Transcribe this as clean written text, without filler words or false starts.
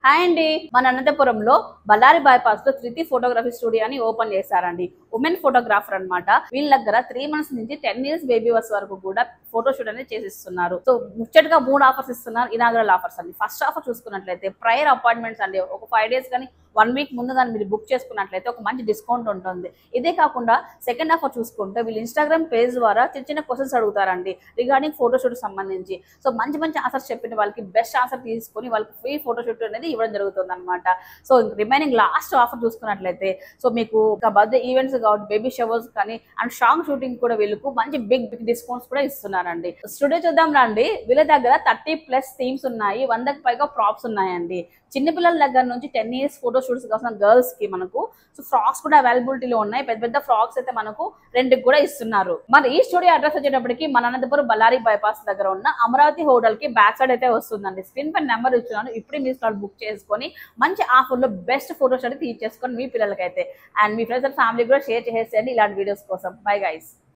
Hi అండి, మన అనంతపురంలో బళ్ళారి బైపాస్ లో ధృతి ఫోటోగ్రఫీ స్టూడియో అని ఓపెన్ చేశారండి. ఉమెన్ ఫోటోగ్రాఫర్ అన్నమాట. వీళ్ళ దగ్గర 3 మంత్స్ నుంచి 10 ఇయర్స్ బేబీ వరకు కూడా ఫోటో షూట్ అనేది చేసిస్తున్నారు. సో ముచ్చటగా 3 ఆఫర్స్ ఇస్తున్నారు. ఇనాగరల్ ఆఫర్స్ అండి. ఫస్ట్ ఆఫర్ చూసుకున్నట్లయితే ప్రైర్ అపాయింట్మెంట్స్ అండి. ఒక 5 డేస్ కానీ 1 వీక్ ముందు కానీ మీరు బుక్ చేసుకున్నట్లయితే ఒక మంచి డిస్కౌంట్ ఉంటుంది. ఇదే కాకుండా సెకండ్ ఆఫర్ చూసుకుంటే వీళ్ళు ఇన్స్టాగ్రామ్ పేజ్ ద్వారా చిన్న చిన్న క్వశ్చన్స్ అడుగుతారండి రిగార్డింగ్ ఫోటోషూట్ సంబంధించి. సో మంచి మంచి ఆన్సర్స్ చెప్పిన వాళ్ళకి బెస్ట్ ఆన్సర్ తీసుకొని వాళ్ళకి ఫ్రీ ఫోటోషూట్ అనేది ఇవ్వడం జరుగుతుంది అనమాట. సో రిమైనింగ్ లాస్ట్ ఆఫర్ చూసుకున్నట్లయితే సో మీకు బర్త్డే ఈవెంట్స్ కాబట్టి బేబీ షవర్స్ కానీ అండ్ సాంగ్ షూటింగ్ కూడా వీళ్ళకు మంచి బిగ్ బిగ్ డిస్కౌంట్స్ కూడా ఇస్తున్నారండి. స్టూడియో చూద్దాం రండి. వీళ్ళ దగ్గర 30+ థీమ్స్ ఉన్నాయి, 100కి పైగా ప్రాప్స్ ఉన్నాయండి. చిన్నపిల్లల దగ్గర నుంచి 10 ఇయర్స్ ఫోటో షూట్స్ కావాల్సిన గర్ల్స్ కి మనకు సో ఫ్రాక్స్ కూడా అవైలబిలిటీలో ఉన్నాయి. పెద్ద పెద్ద ఫ్రాక్స్ అయితే మనకు రెంట్కి కూడా ఇస్తున్నారు. మరి ఈ స్టూడియో అడ్రస్ వచ్చేటప్పటికి మన అనంతపురం బళ్ళారి బైపాస్ దగ్గర ఉన్న అమరావతి హోటల్ కి బ్యాక్ సైడ్ అయితే వస్తుందండి. స్క్రీన్ పై నెంబర్ ఇస్తున్నాను, ఇప్పుడే మీ స్లాట్ బుక్ చేసుకొని మంచి ఆఫర్లో బెస్ట్ ఫోటోస్ అయితే తీసేసుకొని మీ పిల్లలకైతే and me friends and family కూడా షేర్ చేసేయండి ఇలాంటి వీడియోస్ కోసం. Bye guys.